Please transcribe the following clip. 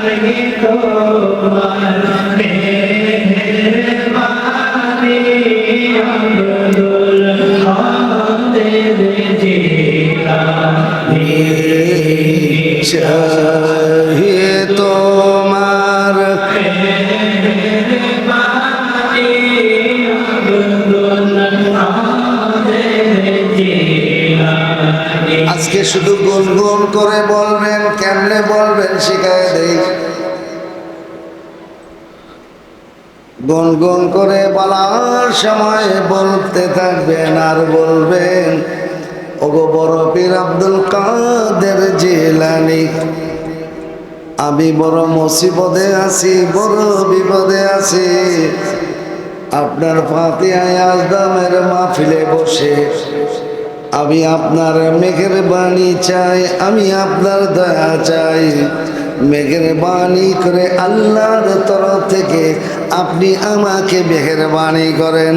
चाहिए তোমার আজকে শুধু গুনগুন করে বলবেন, কেমনে বলবেন শিখায় দেই। গুনগুন করে বলার সময় বলতে থাকবেন আর বলবেন, ওগো বড় পীর আব্দুল কাদের জিলানী, আমি বড় মুসিবতে আছি, বড় বিপদে আছি। আপনার ফাতিহা আজদামের মাহফিলে বসে আমি আপনার মেহেরবানি চাই, আমি আপনার দয়া চাই। মেহেরবানি করে আল্লাহর তরফ থেকে আপনি আমাকে মেহেরবানি করেন।